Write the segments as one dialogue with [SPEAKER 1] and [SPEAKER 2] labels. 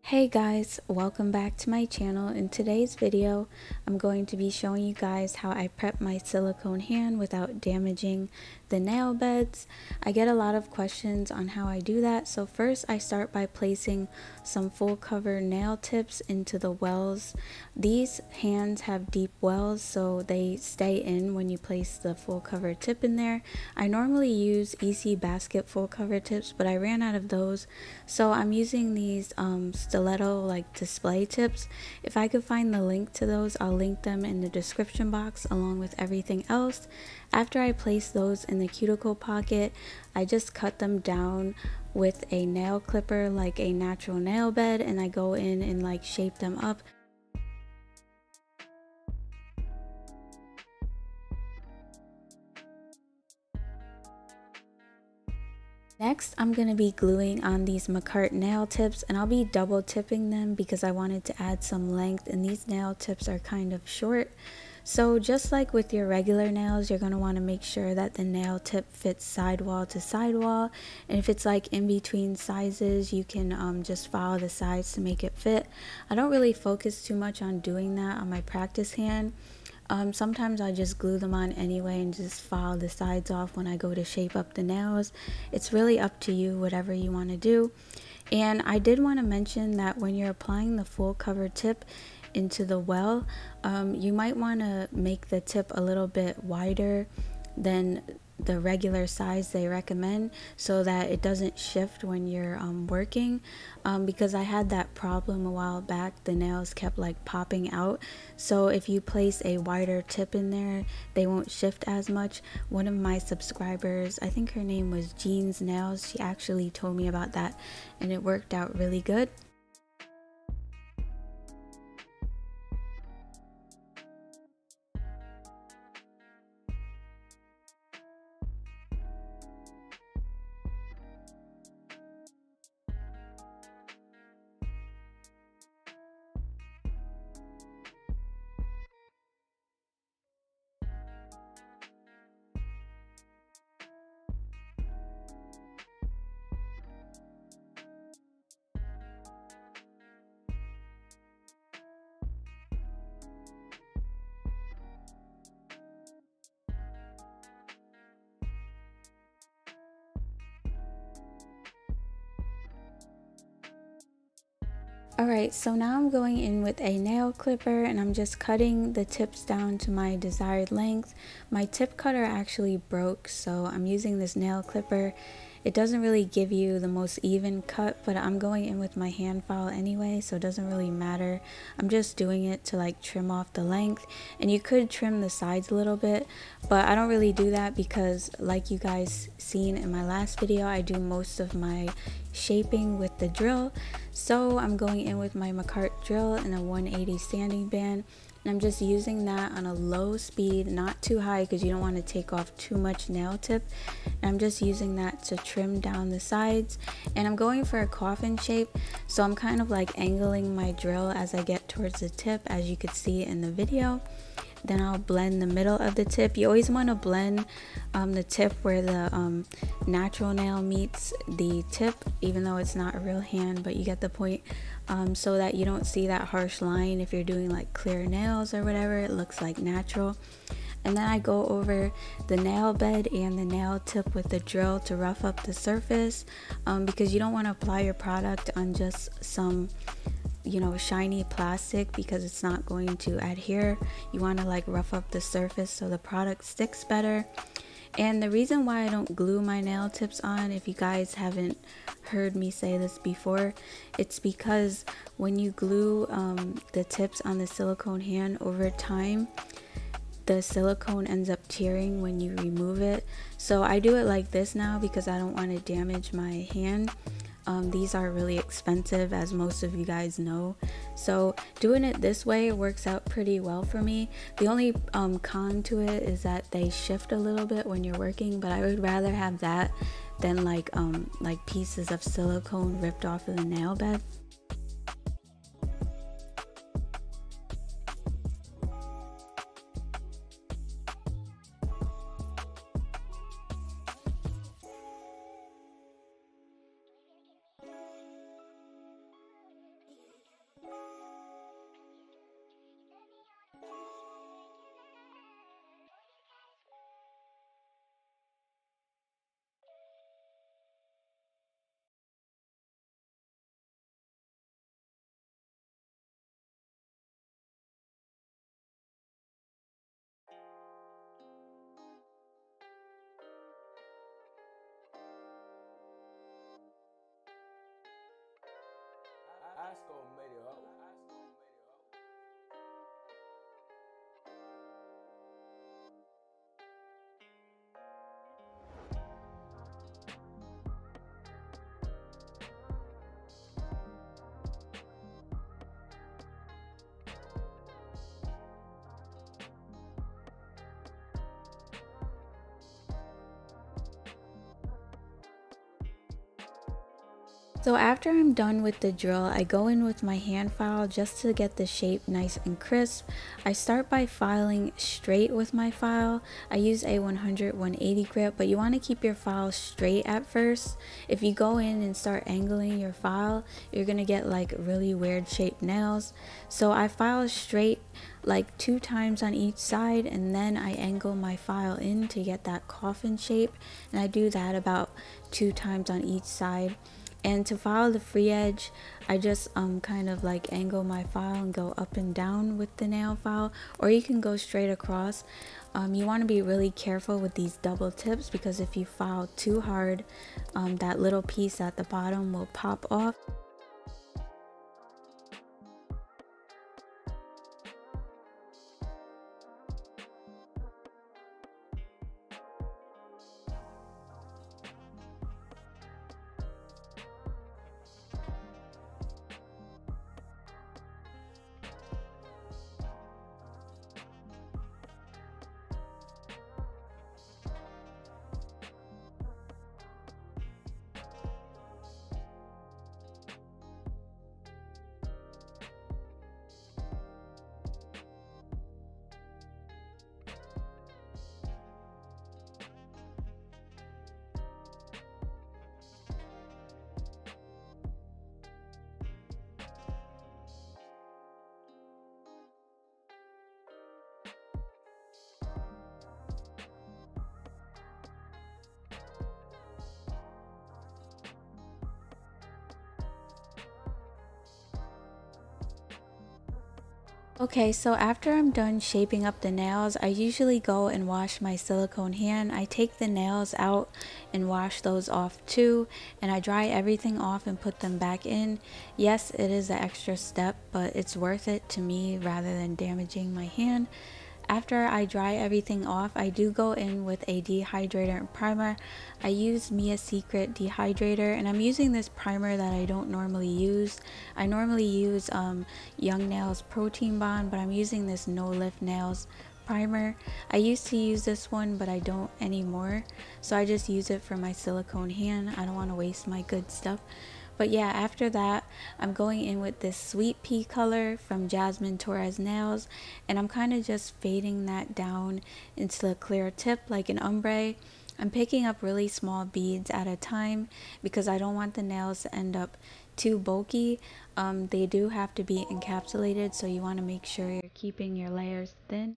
[SPEAKER 1] Hey guys, welcome back to my channel. In today's video, I'm going to be showing you guys how I prep my silicone hand without damaging the nail beds. I get a lot of questions on how I do that. So first I start by placing some full cover nail tips into the wells. These hands have deep wells, so they stay in when you place the full cover tip in there. I normally use Easy Basket full cover tips, but I ran out of those. So I'm using these stiletto like display tips. If I could find the link to those, I'll link them in the description box along with everything else. After I place those in the cuticle pocket, I just cut them down with a nail clipper like a natural nail bed, and I go in and like shape them up. Next, I'm going to be gluing on these McCarten nail tips, and I'll be double tipping them because I wanted to add some length, and these nail tips are kind of short. So just like with your regular nails, you're going to want to make sure that the nail tip fits sidewall to sidewall, and if it's like in between sizes, you can just follow the sides to make it fit. I don't really focus too much on doing that on my practice hand. Sometimes I just glue them on anyway and just file the sides off when I go to shape up the nails. It's really up to you, whatever you want to do. And I did want to mention that when you're applying the full cover tip into the well, you might want to make the tip a little bit wider than the regular size they recommend so that it doesn't shift when you're working, because I had that problem a while back. The nails kept like popping out, so if you place a wider tip in there, they won't shift as much. One of my subscribers, I think her name was Jean's Nails, she actually told me about that and it worked out really good. Alright, so now I'm going in with a nail clipper and I'm just cutting the tips down to my desired length. My tip cutter actually broke, so I'm using this nail clipper. It doesn't really give you the most even cut, but I'm going in with my hand file anyway, so it doesn't really matter. I'm just doing it to like trim off the length, and you could trim the sides a little bit, but I don't really do that because, like you guys seen in my last video, I do most of my shaping with the drill. So I'm going in with my McCarten drill and a 180 sanding band, and I'm just using that on a low speed, not too high because you don't want to take off too much nail tip. And I'm just using that to trim down the sides, and I'm going for a coffin shape, so I'm kind of like angling my drill as I get towards the tip, as you could see in the video. Then I'll blend the middle of the tip. You always want to blend the tip where the natural nail meets the tip, even though it's not a real hand, but you get the point, so that you don't see that harsh line. If you're doing like clear nails or whatever, it looks like natural. And then I go over the nail bed and the nail tip with the drill to rough up the surface, because you don't want to apply your product on just some shiny plastic, because it's not going to adhere. You want to like rough up the surface so the product sticks better. And the reason why I don't glue my nail tips on, if you guys haven't heard me say this before, it's because when you glue the tips on the silicone hand, over time the silicone ends up tearing when you remove it. So I do it like this now because I don't want to damage my hand. These are really expensive, as most of you guys know, so doing it this way works out pretty well for me. The only con to it is that they shift a little bit when you're working, but I would rather have that than like pieces of silicone ripped off of the nail bed. So after I'm done with the drill, I go in with my hand file just to get the shape nice and crisp. I start by filing straight with my file. I use a 100-180 grip, but you want to keep your file straight at first. If you go in and start angling your file, you're going to get like really weird shaped nails. So I file straight like 2 times on each side, and then I angle my file in to get that coffin shape, and I do that about 2 times on each side. And to file the free edge, I just kind of like angle my file and go up and down with the nail file, or you can go straight across. You want to be really careful with these double tips, because if you file too hard, that little piece at the bottom will pop off. Okay, so after I'm done shaping up the nails, I usually go and wash my silicone hand. I take the nails out and wash those off too, and I dry everything off and put them back in. Yes, it is an extra step, but it's worth it to me rather than damaging my hand. After I dry everything off, I do go in with a dehydrator and primer. I use Mia's Secret dehydrator, and I'm using this primer that I don't normally use. I normally use Young Nails Protein Bond, but I'm using this No Lift Nails primer. I used to use this one, but I don't anymore, so I just use it for my silicone hand. I don't want to waste my good stuff. But yeah, after that, I'm going in with this Sweet Pea color from Jasmine Torres Nails, and I'm kind of just fading that down into the clear tip like an ombre. I'm picking up really small beads at a time because I don't want the nails to end up too bulky. They do have to be encapsulated, so you want to make sure you're keeping your layers thin.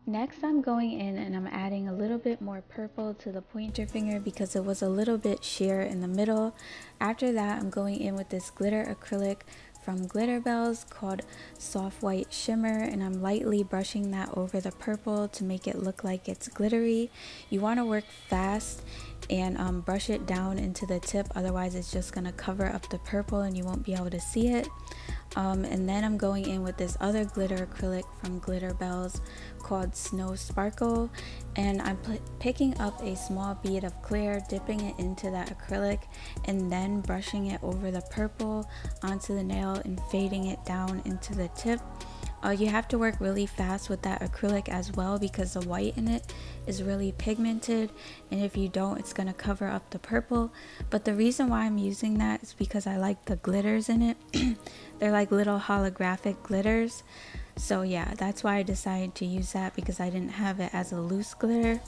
[SPEAKER 1] Next, I'm going in and I'm adding a little bit more purple to the pointer finger because it was a little bit sheer in the middle. After that, I'm going in with this glitter acrylic from Glitter Bells called Soft White Shimmer, and I'm lightly brushing that over the purple to make it look like it's glittery. You want to work fast and brush it down into the tip, otherwise it's just going to cover up the purple and you won't be able to see it. And then I'm going in with this other glitter acrylic from Glitter Bells called Snow Sparkle, and I'm picking up a small bead of clear, dipping it into that acrylic, and then brushing it over the purple onto the nail and fading it down into the tip. You have to work really fast with that acrylic as well because the white in it is really pigmented, and if you don't, it's going to cover up the purple. But the reason why I'm using that is because I like the glitters in it. They're like little holographic glitters. So yeah, that's why I decided to use that, because I didn't have it as a loose glitter.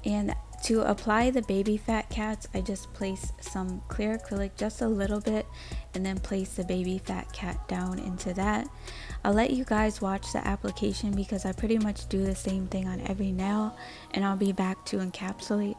[SPEAKER 1] And To apply the baby fat cats, I just place some clear acrylic just a little bit and then place the baby fat cat down into that. I'll let you guys watch the application because I pretty much do the same thing on every nail, and I'll be back to encapsulate.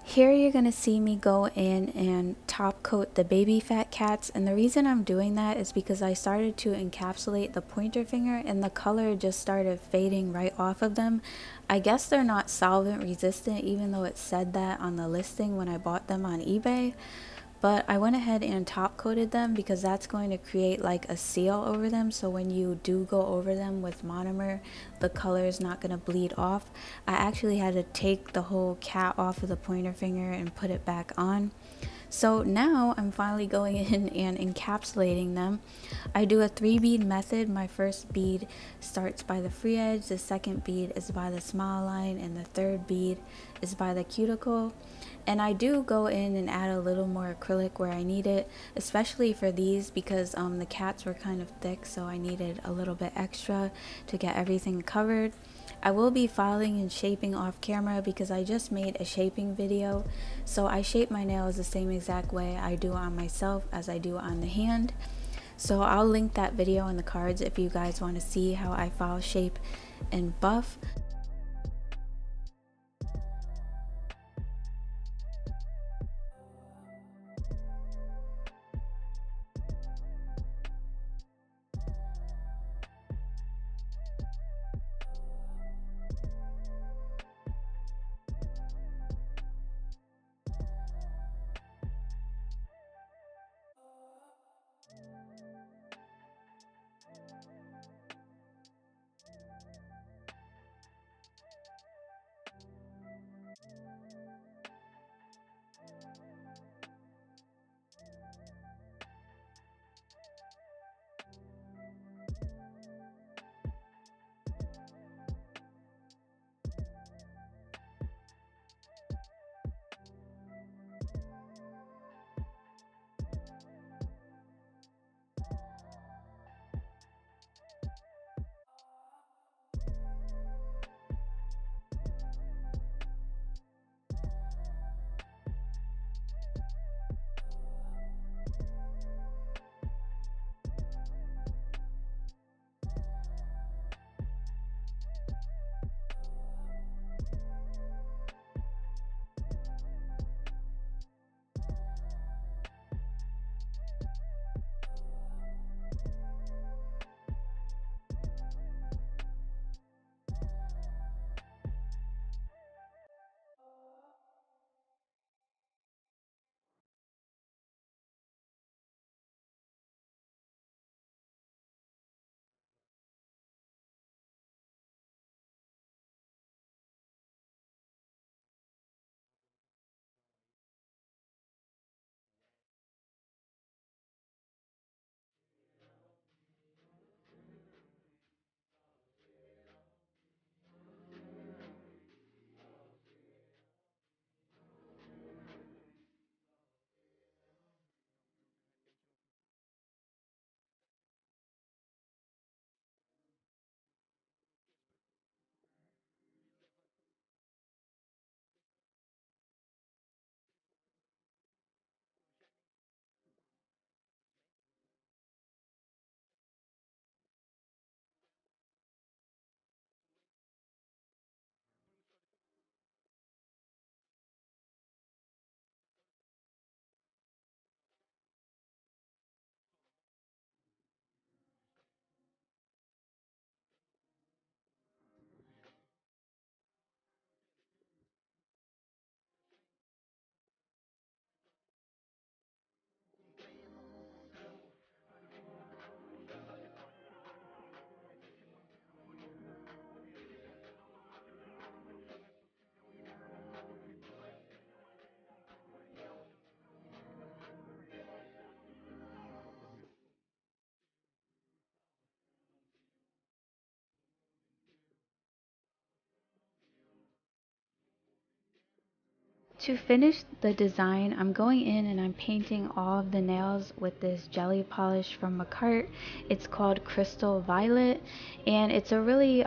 [SPEAKER 1] Here you're going to see me go in and top coat the baby fat cats, and the reason I'm doing that is because I started to encapsulate the pointer finger and the color just started fading right off of them. I guess they're not solvent resistant, even though it said that on the listing when I bought them on eBay. But I went ahead and top coated them because that's going to create like a seal over them, so when you do go over them with monomer, the color is not going to bleed off. I actually had to take the whole cat off of the pointer finger and put it back on. So now I'm finally going in and encapsulating them. I do a 3-bead method. My first bead starts by the free edge, the second bead is by the smile line, and the third bead is by the cuticle. And I do go in and add a little more acrylic where I need it, especially for these because the cats were kind of thick, so I needed a little bit extra to get everything covered. I will be filing and shaping off camera because I just made a shaping video. So I shape my nails the same exact way I do on myself as I do on the hand. So I'll link that video in the cards if you guys want to see how I file, shape, and buff. To finish the design, I'm going in and I'm painting all of the nails with this jelly polish from McCarten. It's called Crystal Violet, and it's a really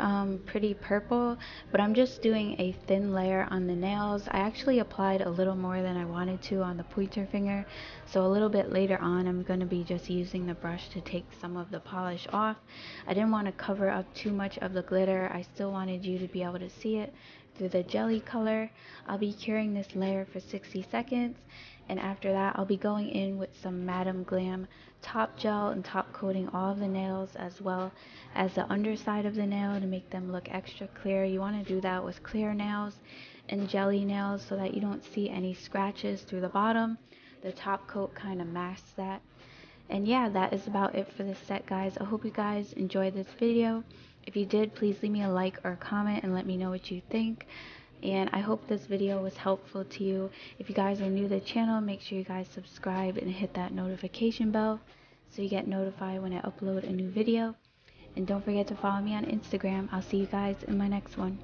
[SPEAKER 1] pretty purple, but I'm just doing a thin layer on the nails. I actually applied a little more than I wanted to on the pointer finger, so a little bit later on I'm going to be just using the brush to take some of the polish off. I didn't want to cover up too much of the glitter. I still wanted you to be able to see it through the jelly color. I'll be curing this layer for 60 seconds, and after that I'll be going in with some Madam Glam top gel and top coating all of the nails as well as the underside of the nail to make them look extra clear. You want to do that with clear nails and jelly nails so that you don't see any scratches through the bottom. The top coat kind of masks that. And yeah, that is about it for this set, guys. I hope you guys enjoyed this video. If you did, please leave me a like or a comment and let me know what you think. And I hope this video was helpful to you. If you guys are new to the channel, make sure you guys subscribe and hit that notification bell so you get notified when I upload a new video. And don't forget to follow me on Instagram. I'll see you guys in my next one.